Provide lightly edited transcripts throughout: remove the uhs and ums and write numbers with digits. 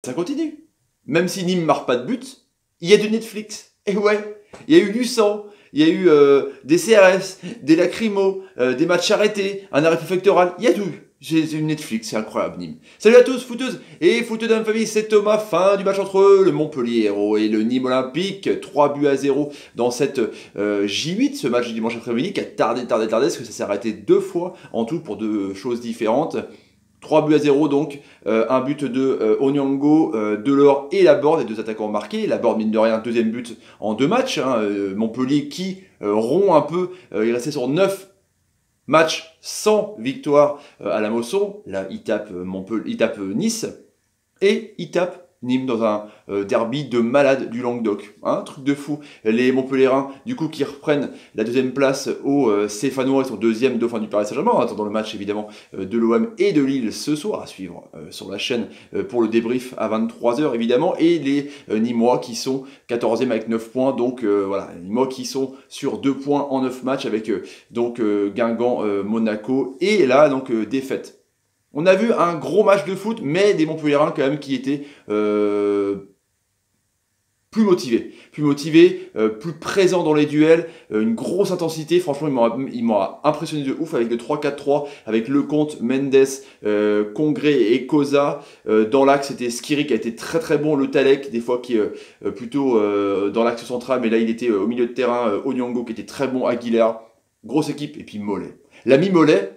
ça continue. Même si Nîmes ne marque pas de but, il y a du Netflix. Et ouais, il y a eu du sang, il y a eu des CRS, des lacrymos, des matchs arrêtés, un arrêt préfectoral, il y a tout. C'est une Netflix, c'est incroyable Nîmes. Salut à tous, footeuses et footeux de la même famille, c'est Thomas. Fin du match entre le Montpellier Hérault et le Nîmes Olympique. 3-0 dans cette J8, ce match du dimanche après-midi qui a tardé, parce que ça s'est arrêté 2 fois en tout pour 2 choses différentes. 3-0 donc, un but de Onyango, Delors et Laborde, les 2 attaquants marqués. Laborde, mine de rien, 2e but en 2 matchs. Montpellier qui rompt un peu, il restait sur 9 matchs sans victoire à la Mosson. Là, il tape Nice et il tape Nîmes dans un derby de malade du Languedoc. Truc de fou. Les Montpelliérains, du coup, qui reprennent la 2e place aux Stéphanois, ils sont 2e dauphin du Paris Saint-Germain, en attendant le match évidemment de l'OM et de Lille ce soir, à suivre sur la chaîne pour le débrief à 23h évidemment, et les Nîmois qui sont 14e avec 9 points, donc voilà, les Nîmois qui sont sur 2 points en 9 matchs avec donc Guingamp, Monaco, et là donc défaite. On a vu un gros match de foot, mais des Montpelliérains quand même qui étaient plus motivés, plus présents dans les duels, une grosse intensité. Franchement, il m'a impressionné de ouf avec le 3-4-3, avec Lecomte, Mendes, Congré et Cosa. Dans l'axe, c'était Skiri qui a été très très bon, le Talek, des fois qui est plutôt dans l'axe central, mais là il était au milieu de terrain, Onyango qui était très bon, Aguilar. Grosse équipe, et puis Mollet. L'ami Mollet,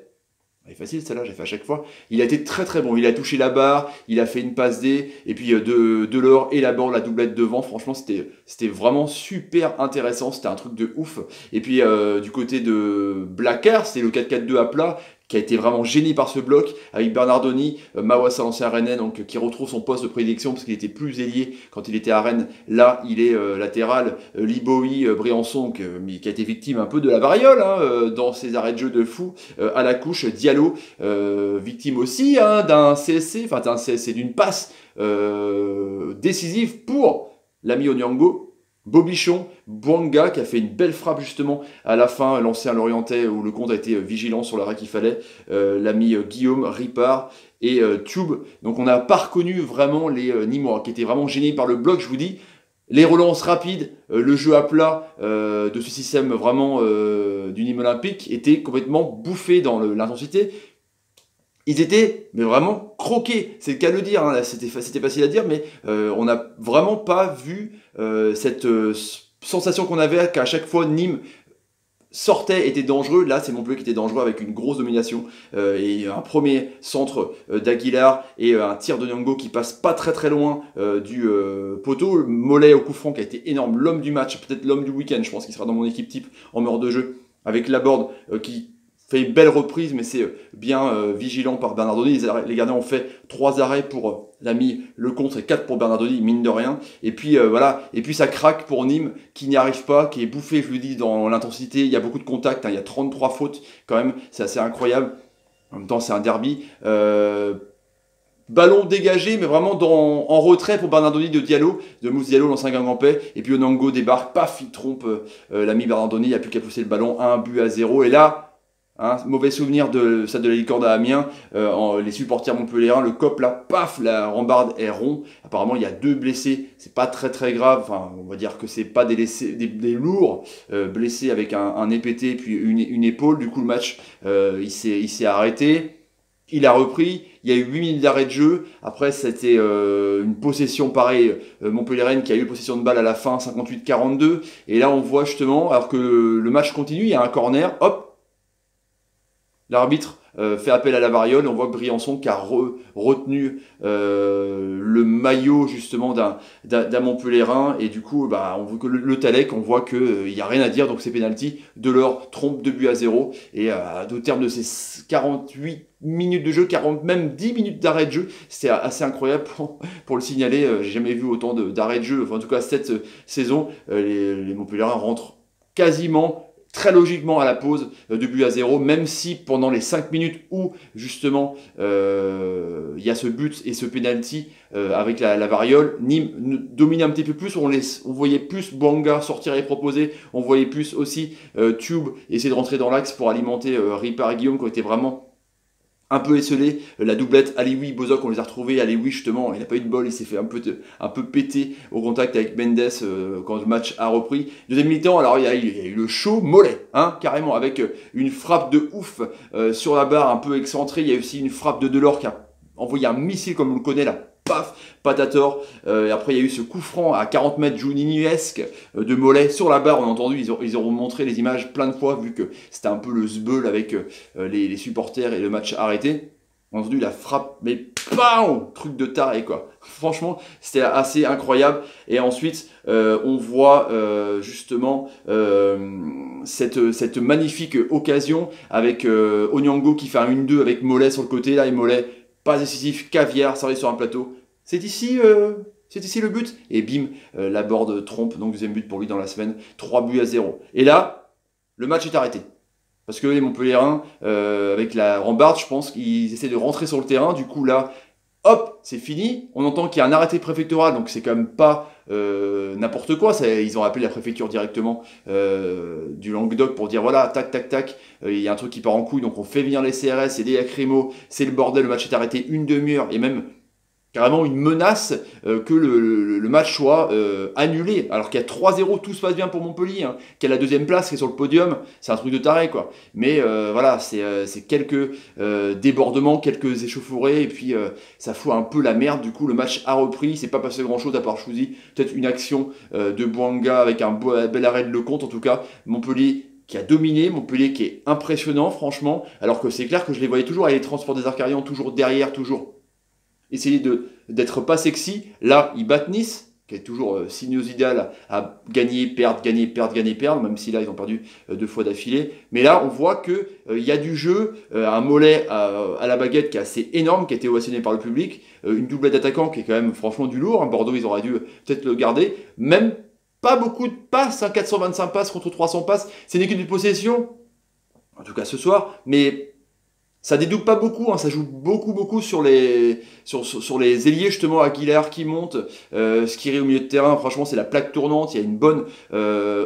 c'est facile celle-là, j'ai fait à chaque fois. Il a été très très bon, il a touché la barre, il a fait une passe D, et puis Delors et Laborde, la doublette devant. Franchement, c'était vraiment super intéressant, c'était un truc de ouf. Et puis du côté de Blackard, c'était le 4-4-2 à plat, qui a été vraiment gêné par ce bloc, avec Bernardoni, Mawassa, l'ancien Rennais, donc qui retrouve son poste de prédilection parce qu'il était plus ailier quand il était à Rennes. Là, il est latéral. Liboï, Briançon, qui a été victime un peu de la variole dans ses arrêts de jeu de fou à la couche. Diallo, victime aussi d'un CSC, enfin d'un CSC, d'une passe décisive pour l'ami Onyango. Bobichon, Bouanga qui a fait une belle frappe justement à la fin, lancé à l'Orientais où le compte a été vigilant sur l'arrêt qu'il fallait, l'ami Guillaume, Ripard et Tube. Donc on n'a pas reconnu vraiment les Nîmois qui étaient vraiment gênés par le bloc, je vous dis. Les relances rapides, le jeu à plat de ce système vraiment du Nîmes Olympique était complètement bouffé dans l'intensité. Ils étaient mais vraiment croqués, c'est le cas de le dire, c'était facile à dire, mais on n'a vraiment pas vu cette sensation qu'on avait qu'à chaque fois Nîmes sortait, était dangereux. Là c'est Montpellier qui était dangereux avec une grosse domination et un premier centre d'Aguilar et un tir de Onyango qui passe pas très loin du poteau. Mollet au coup franc qui a été énorme, l'homme du match, peut-être l'homme du week-end, je pense qu'il sera dans mon équipe type en meilleur de jeu, avec Laborde qui fait une belle reprise, mais c'est bien vigilant par Bernardoni. Les gardiens ont fait 3 arrêts pour l'ami Lecomte et 4 pour Bernardoni, mine de rien. Et puis voilà, et puis ça craque pour Nîmes qui n'y arrive pas, qui est bouffé, je le dis, dans l'intensité. Il y a beaucoup de contacts, il y a 33 fautes quand même, c'est assez incroyable. En même temps, c'est un derby. Ballon dégagé, mais vraiment en retrait pour Bernardoni de Diallo, de Mousse Diallo, l'ancien Guingampais. Et puis Onyango débarque, paf, il trompe l'ami Bernardoni, il n'y a plus qu'à pousser le ballon, 1-0. Et là, mauvais souvenir de ça de la Licorne à Amiens, les supporters montpelliérains, le COP là, paf, la rambarde est rond. Apparemment il y a 2 blessés, c'est pas très grave, enfin on va dire que c'est pas des lourds blessés avec un EPT puis une épaule. Du coup le match il s'est arrêté. Il a repris, il y a eu 8 minutes d'arrêt de jeu. Après, c'était une possession pareille, Montpellier-Rennes qui a eu possession de balle à la fin, 58-42. Et là, on voit justement, alors que le match continue, il y a un corner, hop, l'arbitre fait appel à la variole. On voit que Briançon qui a retenu le maillot justement d'un Montpelliérain, et du coup on voit que le Talek, on voit qu'il n'y a rien à dire, donc c'est penalty. Delors trompe 2-0, et au terme de ces 48 minutes de jeu, même 10 minutes d'arrêt de jeu, c'est assez incroyable pour le signaler. J'ai jamais vu autant d'arrêt de jeu, enfin en tout cas cette saison. Les Montpelliérains rentrent quasiment très logiquement à la pause, 2-0, même si pendant les 5 minutes où justement il y a ce but et ce penalty avec la variole, Nîmes domine un petit peu plus. On voyait plus Bouanga sortir et proposer, on voyait plus aussi Tube essayer de rentrer dans l'axe pour alimenter Ripard et Guillaume qui ont été vraiment un peu esselé, la doublette Alioui, Bozok, on les a retrouvés, Alioui justement, il n'a pas eu de bol, il s'est fait un peu péter au contact avec Mendes quand le match a repris. Deuxième mi-temps, alors il y a eu le show mollet, hein, carrément, avec une frappe de ouf sur la barre un peu excentrée, il y a aussi une frappe de Delors qui a envoyé un missile comme on le connaît là, paf, patator. Et après il y a eu ce coup franc à 40 mètres Juninho-esque de mollet sur la barre, on a entendu, ils auront montré les images plein de fois vu que c'était un peu le zbeul avec les supporters et le match arrêté. On a entendu la frappe, mais PAM, truc de taré quoi. Franchement, c'était assez incroyable. Et ensuite, on voit justement cette magnifique occasion avec Onyango qui fait un 1-2 avec Mollet sur le côté là, et Mollet pas décisif, caviar, servi sur un plateau. C'est ici le but. Et bim, la board trompe, donc deuxième but pour lui dans la semaine, 3-0. Et là, le match est arrêté. Parce que les Montpelliérains, avec la rambarde, je pense qu'ils essaient de rentrer sur le terrain. Du coup, là, hop, c'est fini. On entend qu'il y a un arrêté préfectoral, donc c'est quand même pas n'importe quoi. Ils ont appelé la préfecture directement du Languedoc pour dire voilà, tac, tac, tac, il y a un truc qui part en couille, donc on fait venir les CRS et des lacrymos, c'est le bordel, le match est arrêté une demi-heure, et même carrément une menace que le match soit annulé, alors qu'il y a 3-0, tout se passe bien pour Montpellier, hein, qui a la deuxième place, qui est sur le podium, c'est un truc de taré quoi. Mais voilà, c'est quelques débordements, quelques échauffourées, et puis ça fout un peu la merde, du coup le match a repris, c'est pas passé grand chose à part Chouzi, peut-être une action de Bouanga avec un bel arrêt de Lecomte, en tout cas, Montpellier qui a dominé, Montpellier qui est impressionnant franchement, alors que c'est clair que je les voyais toujours avec les transports des Arcarians, toujours derrière, toujours essayer d'être pas sexy. Là, ils battent Nice, qui est toujours sinusoïdal à gagner, perdre, gagner, perdre, gagner, perdre, même si là, ils ont perdu 2 fois d'affilée. Mais là, on voit qu'il y a du jeu, un mollet à la baguette qui est assez énorme, qui a été ovationné par le public, une doublette d'attaquant qui est quand même franchement du lourd. Hein. Bordeaux, ils auraient dû peut-être le garder. Même pas beaucoup de passes, hein, 425 passes contre 300 passes. C'est une équipe de possession, en tout cas ce soir, mais ça dédouble pas beaucoup, hein, ça joue beaucoup sur les ailiers justement. Aguilar qui monte, Skiri au milieu de terrain, franchement c'est la plaque tournante, il y a une bonne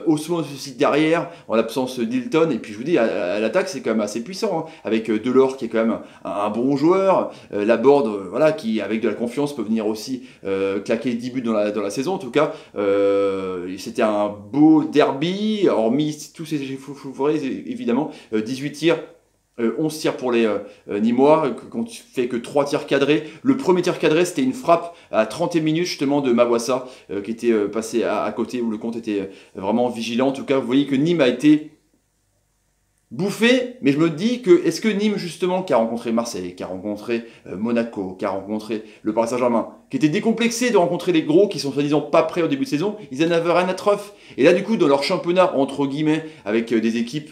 osmose aussi derrière, en l'absence d'Hilton, et puis je vous dis, à l'attaque c'est quand même assez puissant, hein, avec Delors qui est quand même un bon joueur, Laborde, voilà, qui avec de la confiance peut venir aussi claquer 10 buts dans la saison, en tout cas c'était un beau derby, hormis tous ces échauffourées évidemment, 18 tirs, 11 tirs pour les Nîmois, qu'on fait que 3 tirs cadrés. Le premier tir cadré, c'était une frappe à 30 minutes justement de Mawassa, qui était passé à côté, où le compte était vraiment vigilant. En tout cas, vous voyez que Nîmes a été bouffé, mais je me dis que, est-ce que Nîmes justement, qui a rencontré Marseille, qui a rencontré Monaco, qui a rencontré le Paris Saint-Germain, qui était décomplexé de rencontrer les gros qui sont soi-disant pas prêts au début de saison, ils en avaient rien à treuf. Et là du coup, dans leur championnat, entre guillemets, avec des équipes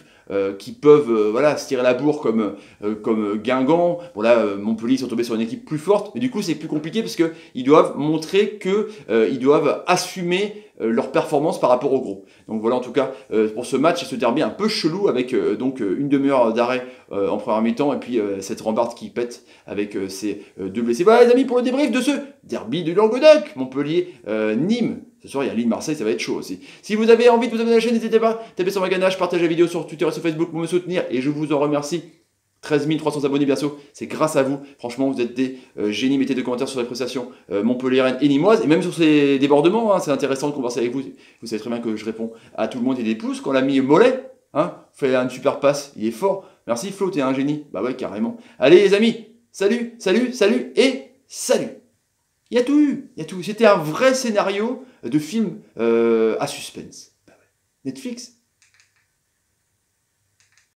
qui peuvent voilà, se tirer la bourre comme Guingamp. Bon là, Montpellier sont tombés sur une équipe plus forte, mais du coup c'est plus compliqué parce qu'ils doivent montrer qu'ils doivent assumer leur performance par rapport au gros. Donc voilà en tout cas pour ce match et ce derby un peu chelou avec donc une demi-heure d'arrêt en première mi-temps et puis cette rambarde qui pète avec ces 2 blessés. Voilà les amis pour le débrief de ce derby du Languedoc, Montpellier-Nîmes. Ce soir, il y a Lille-Marseille, ça va être chaud aussi. Si vous avez envie de vous abonner à la chaîne, n'hésitez pas, tapez sur ma ganache, partagez la vidéo sur Twitter et sur Facebook pour me soutenir, et je vous en remercie. 13 300 abonnés bientôt, c'est grâce à vous. Franchement, vous êtes des génies. Mettez des commentaires sur les prestations montpelliéraines et nîmoises, et même sur ces débordements, hein, c'est intéressant de converser avec vous. Vous savez très bien que je réponds à tout le monde et des pouces. Quand l'ami Mollet fait une super passe, il est fort. Merci Flo, t'es un génie. Bah ouais, carrément. Allez les amis, salut, et salut. Il y a tout eu. C'était un vrai scénario de film à suspense. Netflix.